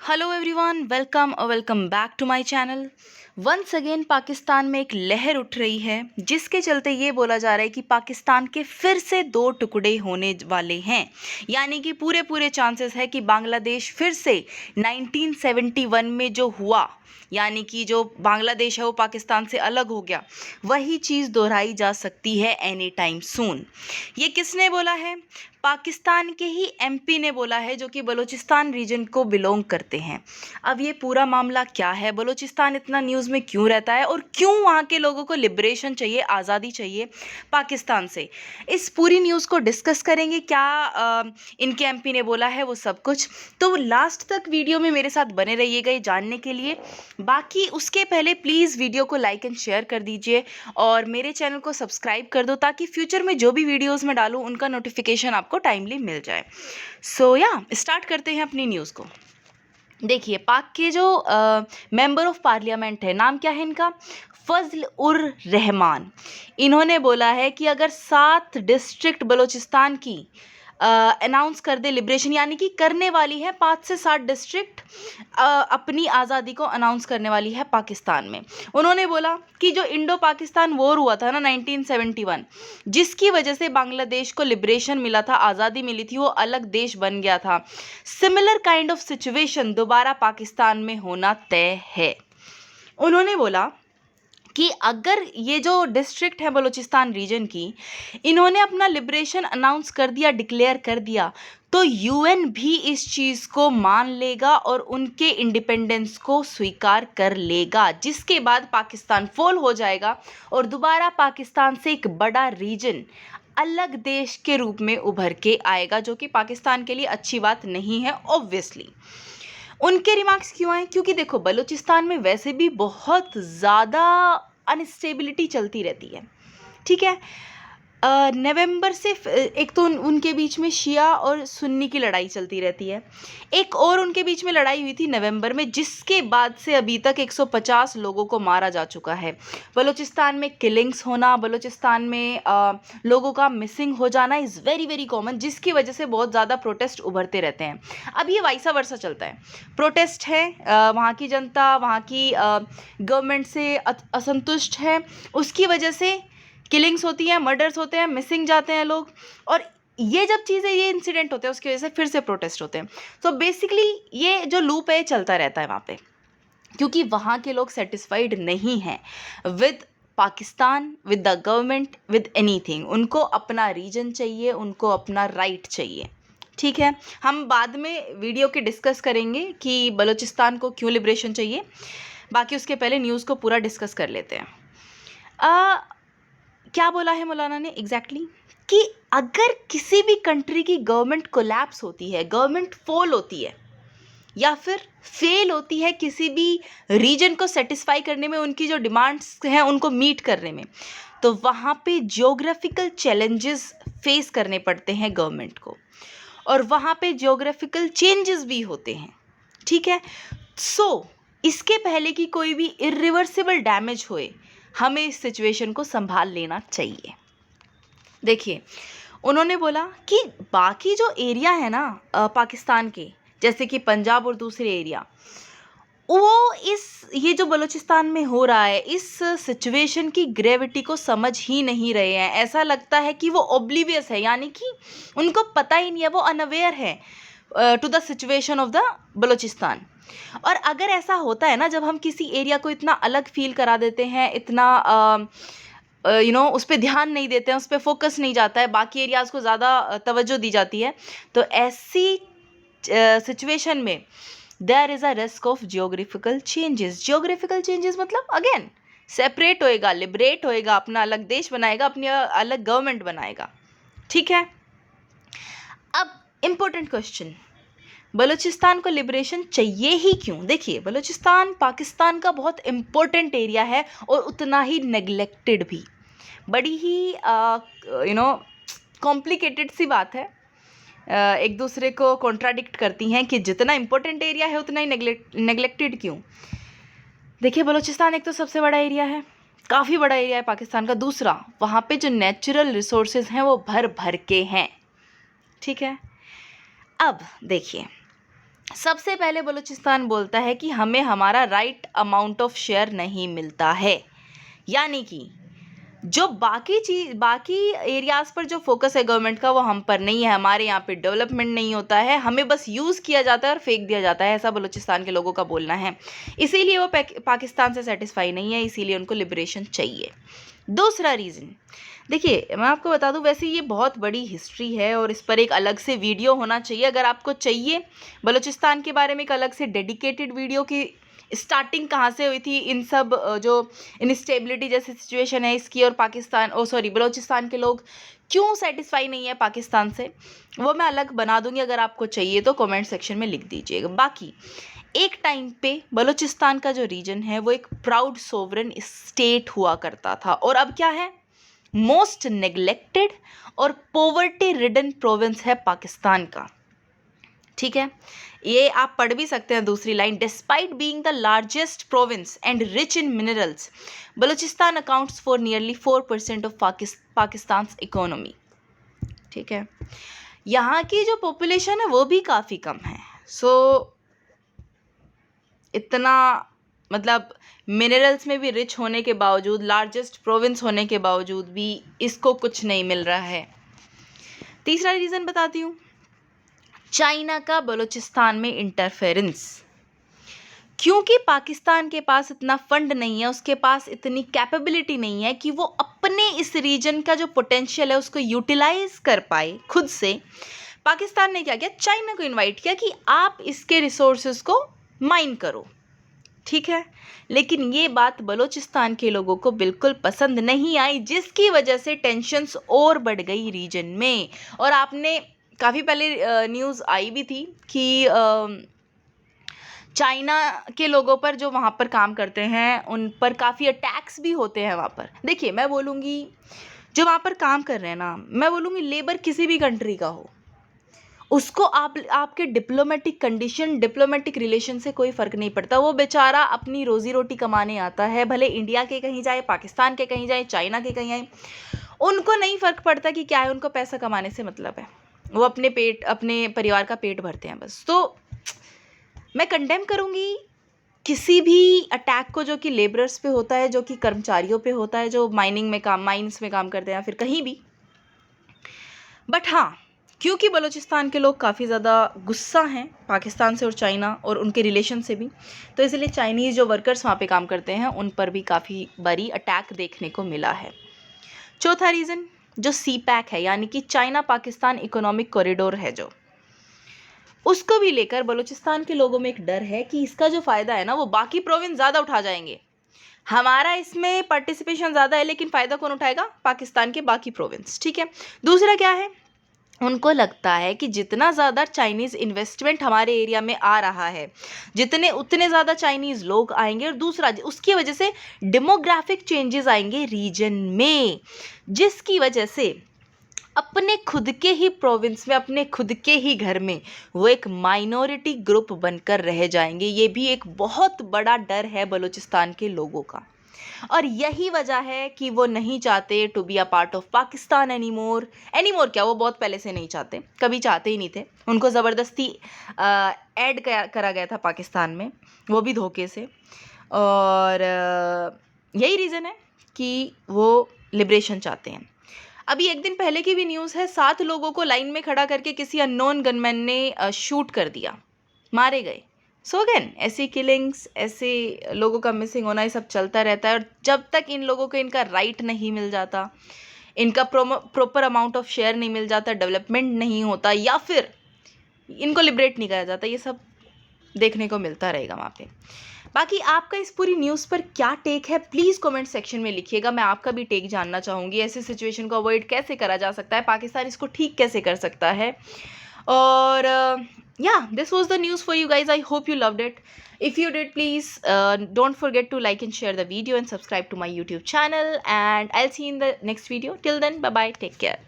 Hello everyone, welcome back to my channel. Once again Pakistan में एक लहर उठ रही है जिसके चलते ये बोला जा रहा है कि पाकिस्तान के फिर से दो टुकड़े होने वाले हैं। यानी कि पूरे चांसेस है कि बांग्लादेश फिर से 1971 में जो हुआ, यानी कि जो बांग्लादेश है वो पाकिस्तान से अलग हो गया, वही चीज़ दोहराई जा सकती है एनी टाइम सून। ये किसने बोला है? पाकिस्तान के ही एमपी ने बोला है, जो कि बलूचिस्तान रीजन को बिलोंग करते हैं। अब ये पूरा मामला क्या है, बलूचिस्तान इतना न्यूज़ में क्यों रहता है और क्यों वहाँ के लोगों को लिबरेशन चाहिए, आज़ादी चाहिए पाकिस्तान से, इस पूरी न्यूज़ को डिस्कस करेंगे। क्या इनके एमपी ने बोला है वो सब कुछ, तो लास्ट तक वीडियो में मेरे साथ बने रहिएगा ये जानने के लिए। बाकी उसके पहले प्लीज़ वीडियो को लाइक एंड शेयर कर दीजिए और मेरे चैनल को सब्सक्राइब कर दो ताकि फ्यूचर में जो भी वीडियोस मैं डालूँ उनका नोटिफिकेशन आपको टाइमली मिल जाए। सो स्टार्ट करते हैं अपनी न्यूज़ को। देखिए, पाक के जो मेंबर ऑफ पार्लियामेंट है, नाम क्या है इनका? फजल उर रहमान। इन्होंने बोला है कि अगर 7 डिस्ट्रिक्ट बलूचिस्तान की अनाउंस कर दे लिबरेशन, यानी कि करने वाली है 5 से 7 डिस्ट्रिक्ट अपनी आज़ादी को अनाउंस करने वाली है पाकिस्तान में। उन्होंने बोला कि जो इंडो पाकिस्तान वॉर हुआ था ना 1971, जिसकी वजह से बांग्लादेश को लिबरेशन मिला था, आज़ादी मिली थी, वो अलग देश बन गया था। सिमिलर काइंड ऑफ सिचुएशन दोबारा पाकिस्तान में होना तय है। उन्होंने बोला कि अगर ये जो डिस्ट्रिक्ट है बलूचिस्तान रीजन की, इन्होंने अपना लिबरेशन अनाउंस कर दिया, डिक्लेयर कर दिया, तो यूएन भी इस चीज़ को मान लेगा और उनके इंडिपेंडेंस को स्वीकार कर लेगा, जिसके बाद पाकिस्तान फॉल हो जाएगा और दोबारा पाकिस्तान से एक बड़ा रीजन अलग देश के रूप में उभर के आएगा, जो कि पाकिस्तान के लिए अच्छी बात नहीं है ऑब्वियसली। उनके रिमार्क्स क्यों आए? क्योंकि देखो, बलूचिस्तान में वैसे भी बहुत ज़्यादा अनस्टेबिलिटी चलती रहती है, ठीक है। नवंबर से एक तो उनके बीच में शिया और सुन्नी की लड़ाई चलती रहती है। एक और उनके बीच में लड़ाई हुई थी नवंबर में, जिसके बाद से अभी तक 150 लोगों को मारा जा चुका है। बलूचिस्तान में किलिंग्स होना, बलूचिस्तान में लोगों का मिसिंग हो जाना इज़ वेरी कॉमन, जिसकी वजह से बहुत ज़्यादा प्रोटेस्ट उभरते रहते हैं। अब ये वाइसा वर्सा चलता है, प्रोटेस्ट है, वहाँ की जनता वहाँ की गवर्नमेंट से असंतुष्ट है, उसकी वजह से किलिंग्स होती हैं, मर्डर्स होते हैं, मिसिंग जाते हैं लोग, और ये जब चीज़ें, ये इंसिडेंट होते हैं, उसकी वजह से फिर से प्रोटेस्ट होते हैं। तो बेसिकली ये जो लूप है चलता रहता है वहाँ पे, क्योंकि वहाँ के लोग सेटिस्फाइड नहीं हैं with Pakistan, with the government, with anything. उनको अपना रीजन चाहिए, उनको अपना राइट चाहिए, ठीक है। हम बाद में वीडियो के डिस्कस करेंगे कि बलूचिस्तान को क्यों लिबरेशन चाहिए। बाकी उसके पहले न्यूज़ को पूरा डिस्कस कर लेते हैं। क्या बोला है मौलाना ने एग्जैक्टली कि अगर किसी भी कंट्री की गवर्नमेंट कोलैप्स होती है, गवर्नमेंट फॉल होती है या फिर फेल होती है किसी भी रीजन को सेटिस्फाई करने में, उनकी जो डिमांड्स हैं उनको मीट करने में, तो वहाँ पे जियोग्राफिकल चैलेंजेस फेस करने पड़ते हैं गवर्नमेंट को, और वहाँ पे जियोग्राफिकल चेंजेस भी होते हैं, ठीक है। इसके पहले कि कोई भी इरिवर्सिबल डैमेज होए, हमें इस सिचुएशन को संभाल लेना चाहिए। देखिए, उन्होंने बोला कि बाकी जो एरिया है ना पाकिस्तान के, जैसे कि पंजाब और दूसरे एरिया, वो ये जो बलूचिस्तान में हो रहा है, इस सिचुएशन की ग्रेविटी को समझ ही नहीं रहे हैं। ऐसा लगता है कि वो ओब्लिवियस है, यानी कि उनको पता ही नहीं है, वो अनअवेयर है to the situation of the Balochistan. और अगर ऐसा होता है ना, जब हम किसी एरिया को इतना अलग फील करा देते हैं, इतना उस पर ध्यान नहीं देते हैं, उस पर फोकस नहीं जाता है, बाकी एरियाज़ को ज़्यादा तवज्जो दी जाती है, तो ऐसी सिचुएशन में there is a risk of geographical changes मतलब अगेन सेपरेट होएगा, लिबरेट होएगा, अपना अलग देश बनाएगा, अपनी अलग गवर्नमेंट बनाएगा, ठीक है। अब इम्पोर्टेंट क्वेश्चन, बलूचिस्तान को लिबरेशन चाहिए ही क्यों? देखिए, बलूचिस्तान पाकिस्तान का बहुत इम्पोर्टेंट एरिया है और उतना ही नेग्लेक्टेड भी। बड़ी ही कॉम्प्लिकेटेड सी बात है, एक दूसरे को कॉन्ट्राडिक्ट करती हैं कि जितना इम्पोर्टेंट एरिया है उतना ही नेग्लेक्टेड क्यों। देखिए, बलूचिस्तान एक तो सबसे बड़ा एरिया है, काफ़ी बड़ा एरिया है पाकिस्तान का। दूसरा, वहाँ पे जो नेचुरल रिसोर्सेज हैं वो भर भर के हैं, ठीक है। अब देखिए, सबसे पहले बलूचिस्तान बोलता है कि हमें हमारा राइट अमाउंट ऑफ शेयर नहीं मिलता है, यानी कि जो बाकी एरियाज़ पर जो फोकस है गवर्नमेंट का वो हम पर नहीं है, हमारे यहाँ पे डेवलपमेंट नहीं होता है, हमें बस यूज़ किया जाता है और फेंक दिया जाता है, ऐसा बलूचिस्तान के लोगों का बोलना है। इसीलिए वो पाकिस्तान से सेटिस्फाई नहीं है, इसीलिए उनको लिबरेशन चाहिए। दूसरा रीज़न देखिए, मैं आपको बता दूं, वैसे ये बहुत बड़ी हिस्ट्री है और इस पर एक अलग से वीडियो होना चाहिए। अगर आपको चाहिए बलूचिस्तान के बारे में एक अलग से डेडिकेटेड वीडियो की स्टार्टिंग कहाँ से हुई थी, इन सब जो इनस्टेबिलिटी जैसी सिचुएशन है इसकी, और बलूचिस्तान के लोग क्यों सेटिस्फाई नहीं है पाकिस्तान से, वो मैं अलग बना दूंगी। अगर आपको चाहिए तो कमेंट सेक्शन में लिख दीजिएगा। बाकी एक टाइम पे बलूचिस्तान का जो रीजन है वो एक प्राउड सोवरेन स्टेट हुआ करता था, और अब क्या है, मोस्ट नेग्लेक्टेड और पॉवर्टी रिडन प्रोविंस है पाकिस्तान का। ठीक है, ये आप पढ़ भी सकते हैं दूसरी line, despite being the largest province and rich in minerals, Balochistan accounts for nearly 4% of Pakistan economy. ठीक है, यहाँ की जो पॉपुलेशन है वो भी काफ़ी कम है। इतना मतलब मिनरल्स में भी रिच होने के बावजूद, लार्जेस्ट प्रोविंस होने के बावजूद भी इसको कुछ नहीं मिल रहा है। तीसरा रीज़न बताती हूँ, चाइना का बलूचिस्तान में इंटरफेरेंस। क्योंकि पाकिस्तान के पास इतना फंड नहीं है, उसके पास इतनी कैपेबिलिटी नहीं है कि वो अपने इस रीजन का जो पोटेंशियल है उसको यूटिलाइज कर पाए खुद से, पाकिस्तान ने क्या किया, चाइना को इनवाइट किया कि आप इसके रिसोर्सेज को माइन करो। ठीक है, लेकिन ये बात बलूचिस्तान के लोगों को बिल्कुल पसंद नहीं आई, जिसकी वजह से टेंशन्स और बढ़ गई रीजन में। और आपने काफ़ी पहले न्यूज़ आई भी थी कि चाइना के लोगों पर जो वहाँ पर काम करते हैं उन पर काफ़ी अटैक्स भी होते हैं वहाँ पर। देखिए, मैं बोलूँगी जो वहाँ पर काम कर रहे हैं ना, मैं बोलूँगी लेबर किसी भी कंट्री का हो, उसको आपके डिप्लोमेटिक कंडीशन, डिप्लोमेटिक रिलेशन से कोई फ़र्क नहीं पड़ता। वो बेचारा अपनी रोज़ी रोटी कमाने आता है, भले इंडिया के कहीं जाए, पाकिस्तान के कहीं जाए, चाइना के कहीं आए, उनको नहीं फ़र्क पड़ता कि क्या है, उनको पैसा कमाने से मतलब है। वो अपने परिवार का पेट भरते हैं बस। तो मैं कंडेम करूँगी किसी भी अटैक को जो कि लेबरर्स पे होता है, जो कि कर्मचारियों पे होता है, जो माइंस में काम करते हैं या फिर कहीं भी। बट हाँ, क्योंकि बलूचिस्तान के लोग काफ़ी ज़्यादा गुस्सा हैं पाकिस्तान से और चाइना और उनके रिलेशन से भी, तो इसलिए चाइनीज़ जो वर्कर्स वहाँ पे काम करते हैं उन पर भी काफ़ी बारी अटैक देखने को मिला है। चौथा रीज़न जो CPEC है, यानी कि चाइना पाकिस्तान इकोनॉमिक कॉरिडोर है, जो उसको भी लेकर बलूचिस्तान के लोगों में एक डर है कि इसका जो फ़ायदा है ना वो बाकी प्रोविंस ज़्यादा उठा जाएंगे। हमारा इसमें पार्टिसिपेशन ज़्यादा है, लेकिन फ़ायदा कौन उठाएगा, पाकिस्तान के बाकी प्रोविंस। ठीक है, दूसरा क्या है, उनको लगता है कि जितना ज़्यादा चाइनीज़ इन्वेस्टमेंट हमारे एरिया में आ रहा है, उतने ज़्यादा चाइनीज़ लोग आएंगे, और दूसरा उसकी वजह से डेमोग्राफिक चेंजेस आएंगे रीजन में, जिसकी वजह से अपने खुद के ही प्रोविंस में, अपने खुद के ही घर में वो एक माइनॉरिटी ग्रुप बनकर रह जाएंगे। ये भी एक बहुत बड़ा डर है बलूचिस्तान के लोगों का, और यही वजह है कि वो नहीं चाहते to be a part of Pakistan anymore क्या, वो बहुत पहले से नहीं चाहते, कभी चाहते ही नहीं थे। उनको ज़बरदस्ती ऐड करा गया था पाकिस्तान में, वो भी धोखे से। और यही रीज़न है कि वो लिबरेशन चाहते हैं। अभी एक दिन पहले की भी न्यूज़ है, 7 लोगों को लाइन में खड़ा करके किसी अननोन गनमैन ने शूट कर दिया, मारे गए। सो अगेन ऐसी किलिंग्स, ऐसे लोगों का मिसिंग होना, ये सब चलता रहता है। और जब तक इन लोगों को इनका राइट नहीं मिल जाता, इनका प्रॉपर अमाउंट ऑफ शेयर नहीं मिल जाता, डेवलपमेंट नहीं होता, या फिर इनको लिबरेट नहीं करा जाता, ये सब देखने को मिलता रहेगा वहाँ पे। बाकी आपका इस पूरी न्यूज़ पर क्या टेक है, प्लीज़ कमेंट सेक्शन में लिखिएगा, मैं आपका भी टेक जानना चाहूँगी। ऐसी सिचुएशन को अवॉइड कैसे करा जा सकता है, पाकिस्तान इसको ठीक कैसे कर सकता है। और yeah, this was the news for you guys. I hope you loved it. If you did, please don't forget to like and share the video and subscribe to my YouTube channel, and I'll see you in the next video. Till then, bye bye, take care.